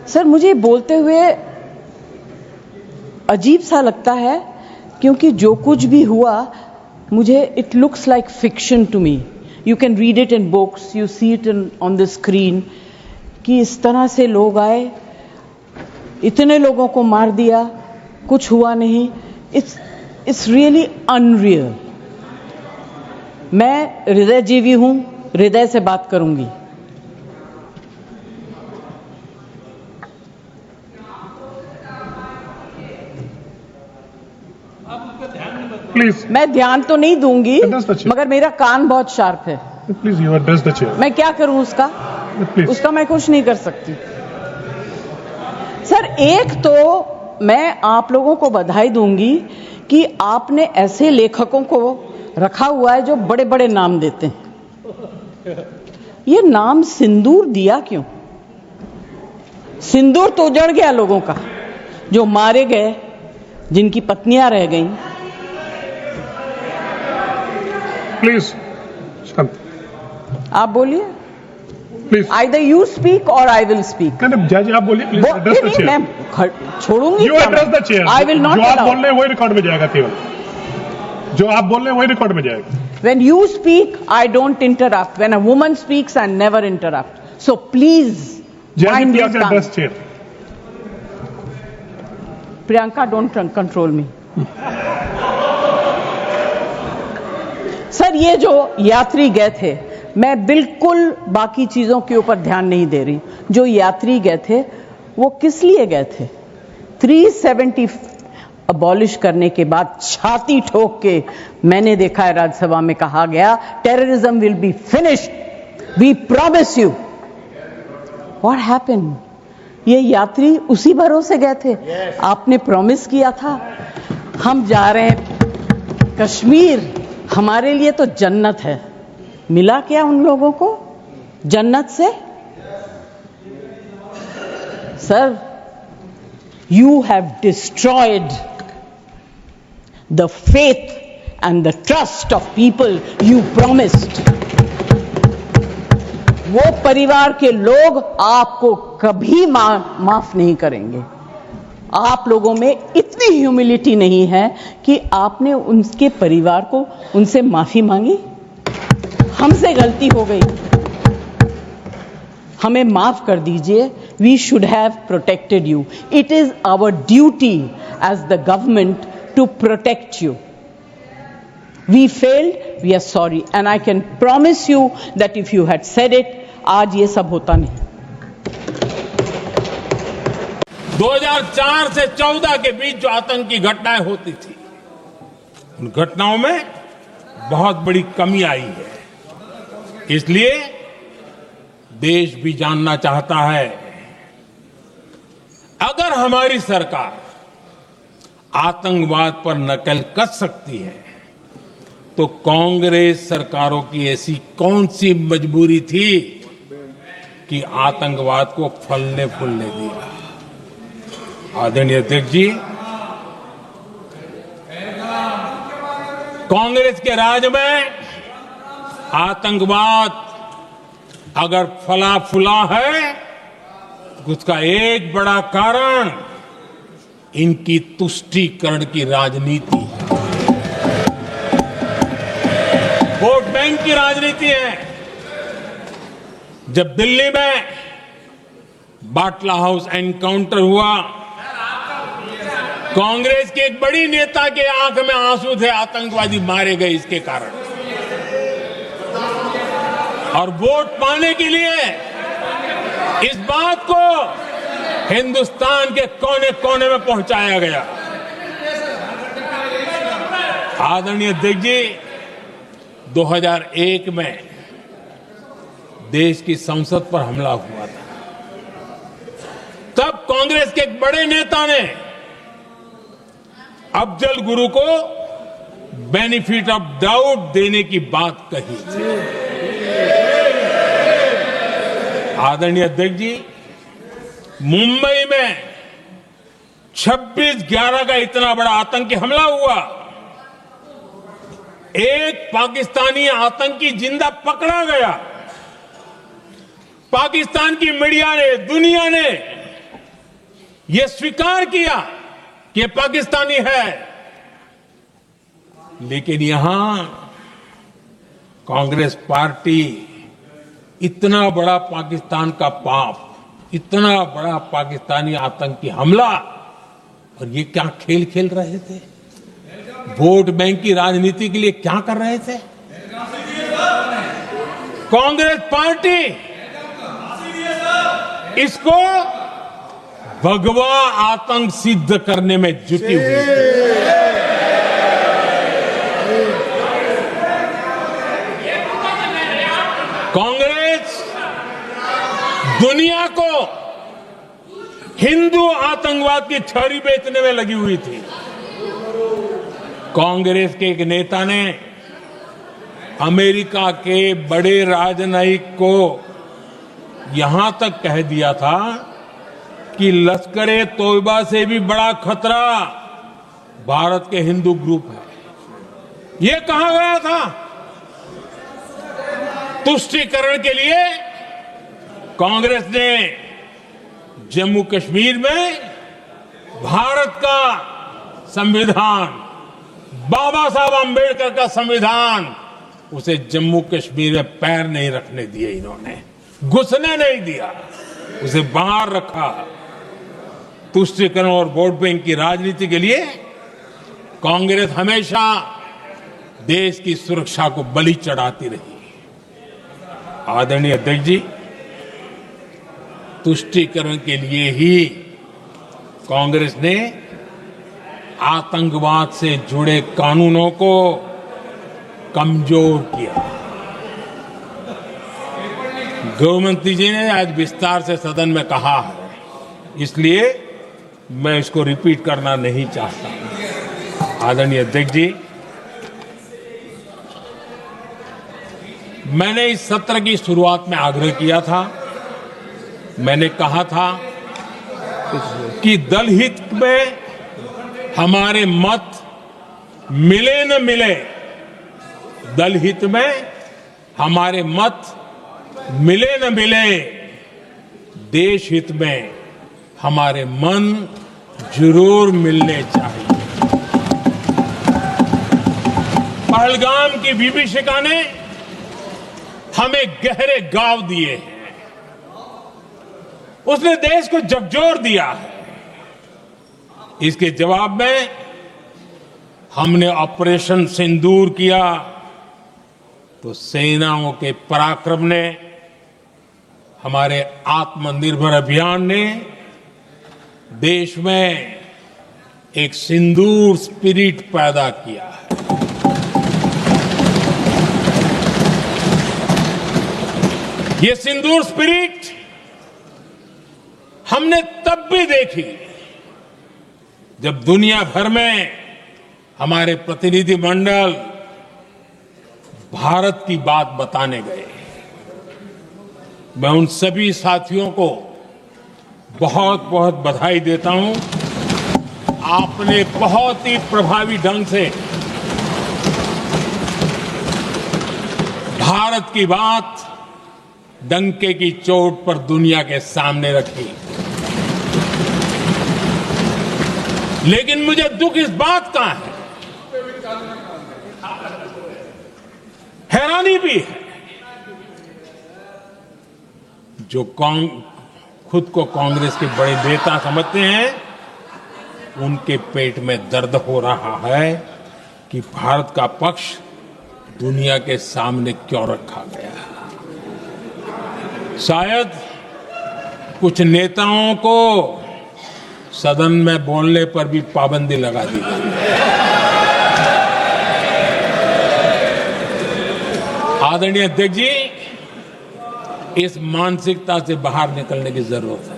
Sir मुझे बोलते हुए अजीब सा लगता है क्योंकि जो कुछ भी हुआ मुझे it looks like fiction to me. You can read it in books, you see it on the screen कि इस तरह से लोग आए, इतने लोगों को मार दिया, कुछ हुआ नहीं. It's really unreal. मैं हृदयजीवी हूं, हृदय से बात करूंगी. प्लीज. मैं ध्यान तो नहीं दूंगी मगर मेरा कान बहुत शार्प है. Please you address the chair. मैं क्या करूं उसका? प्लीज. उसका मैं कुछ नहीं कर सकती. सर एक तो मैं आप लोगों को बधाई दूंगी कि आपने ऐसे लेखकों को रखा हुआ है जो बड़े बड़े नाम देते हैं. ये नाम सिंदूर दिया क्यों? सिंदूर तो उजड़ गया लोगों का, जो मारे गए, जिनकी पत्नियां रह गईं. प्लीज शांत. आप बोलिए. प्लीज. आइदर यू स्पीक और आई विल स्पीक. जज आप बोलिए. Please address the chair. मैं छोड़ूंगी. You address the chair. I will not. जो आप बोल रहे हैं वही रिकॉर्ड में जाएगा. केवल जो आप बोल रहे हैं वही रिकॉर्ड में जाएगा. When you speak, I don't interrupt. When a woman speaks, I never interrupt. So please mind your tongue. Address chair. Priyanka, don't control me. Sir ये जो यात्री गए थे, मैं बिल्कुल बाकी चीजों के ऊपर ध्यान नहीं दे रही. जो यात्री गए थे वो किस लिए गए थे? 370 अबॉलिश करने के बाद छाती ठोक के मैंने देखा है राज्यसभा में कहा गया terrorism will be finished, we promise you. What happened? ये यात्री उसी भरोसे गए थे. आपने प्रॉमिस किया था हम जा रहे हैं कश्मीर, हमारे लिए तो जन्नत है. मिला क्या उन लोगों को जन्नत से? Sir, you have destroyed the faith and the trust of people you promised. वो परिवार के लोग आपको कभी माफ नहीं करेंगे. आप लोगों में इतनी ह्यूमिलिटी नहीं है कि आपने उनके परिवार को उनसे माफी मांगी. हमसे गलती हो गई, हमें माफ कर दीजिए. We should have protected you. It is our duty as the government to protect you. We failed, we are sorry. And I can promise you that if you had said it, आज ये सब होता नहीं. 2004 से 14 के बीच जो आतंकी घटनाएं होती थी, उन घटनाओं में बहुत बड़ी कमी आई है. इसलिए देश भी जानना चाहता है, अगर हमारी सरकार आतंकवाद पर नकेल कस सकती है तो कांग्रेस सरकारों की ऐसी कौन सी मजबूरी थी कि आतंकवाद को फलने फूलने दिया. आदरणीय अध्यक्ष जी, कांग्रेस के राज में आतंकवाद अगर फला फूला है, उसका एक बड़ा कारण इनकी तुष्टीकरण की राजनीति है, वोट बैंक की राजनीति है. जब दिल्ली में बाटला हाउस एनकाउंटर हुआ, कांग्रेस के एक बड़ी नेता के आंख में आंसू थे, आतंकवादी मारे गए इसके कारण. और वोट पाने के लिए इस बात को हिंदुस्तान के कोने कोने में पहुंचाया गया. आदरणीय अध्यक्ष जी, 2001 में देश की संसद पर हमला हुआ था. तब कांग्रेस के एक बड़े नेता ने अफजल गुरु को बेनिफिट ऑफ डाउट देने की बात कही थी. आदरणीय अध्यक्ष जी, मुंबई में 26/11 का इतना बड़ा आतंकी हमला हुआ, एक पाकिस्तानी आतंकी जिंदा पकड़ा गया. पाकिस्तान की मीडिया ने, दुनिया ने ये स्वीकार किया कि ये पाकिस्तानी है, लेकिन यहां कांग्रेस पार्टी इतना बड़ा पाकिस्तान का पाप, इतना बड़ा पाकिस्तानी आतंकी हमला, और ये क्या खेल खेल रहे थे? वोट बैंक की राजनीति के लिए क्या कर रहे थे? कांग्रेस पार्टी इसको भगवा आतंक सिद्ध करने में जुटी हुई है। कांग्रेस दुनिया को हिंदू आतंकवाद की छड़ी बेचने में लगी हुई थी। कांग्रेस के एक नेता ने अमेरिका के बड़े राजनयिक को यहां तक कह दिया था कि लश्कर-ए तोयबा से भी बड़ा खतरा भारत के हिंदू ग्रुप है। यह कहा गया था। तुष्टीकरण के लिए कांग्रेस ने जम्मू कश्मीर में भारत का संविधान, बाबा साहब अंबेडकर का संविधान, उसे जम्मू कश्मीर में पैर नहीं रखने दिए। इन्होंने घुसने नहीं दिया, उसे बाहर रखा। तुष्टीकरण और वोट बैंक की राजनीति के लिए कांग्रेस हमेशा देश की सुरक्षा को बलि चढ़ाती रही। आदरणीय अध्यक्ष जी, तुष्टीकरण के लिए ही कांग्रेस ने आतंकवाद से जुड़े कानूनों को कमजोर किया। गृहमंत्री जी ने आज विस्तार से सदन में कहा है, इसलिए मैं इसको रिपीट करना नहीं चाहता। आदरणीय अध्यक्ष जी, मैंने इस सत्र की शुरुआत में आग्रह किया था, मैंने कहा था कि दल हित में हमारे मत मिले न मिले, दल हित में हमारे मत मिले न मिले, देश हित में हमारे मन जरूर मिलने चाहिए। पहलगाम की विभीषिका ने हमें गहरे घाव दिए हैं, उसने देश को झकझोर दिया है। इसके जवाब में हमने ऑपरेशन सिंदूर किया तो सेनाओं के पराक्रम ने, हमारे आत्मनिर्भर अभियान ने देश में एक सिंदूर स्पिरिट पैदा किया है। ये सिंदूर स्पिरिट हमने तब भी देखी जब दुनिया भर में हमारे प्रतिनिधि मंडल भारत की बात बताने गए। मैं उन सभी साथियों को बहुत बहुत बधाई देता हूं। आपने बहुत ही प्रभावी ढंग से भारत की बात डंके की चोट पर दुनिया के सामने रखी। लेकिन मुझे दुख इस बात का है, हैरानी भी है, जो खुद को कांग्रेस के बड़े नेता समझते हैं, उनके पेट में दर्द हो रहा है कि भारत का पक्ष दुनिया के सामने क्यों रखा गया। शायद कुछ नेताओं को सदन में बोलने पर भी पाबंदी लगा दी गई। आदरणीय अध्यक्ष जी, इस मानसिकता से बाहर निकलने की जरूरत है।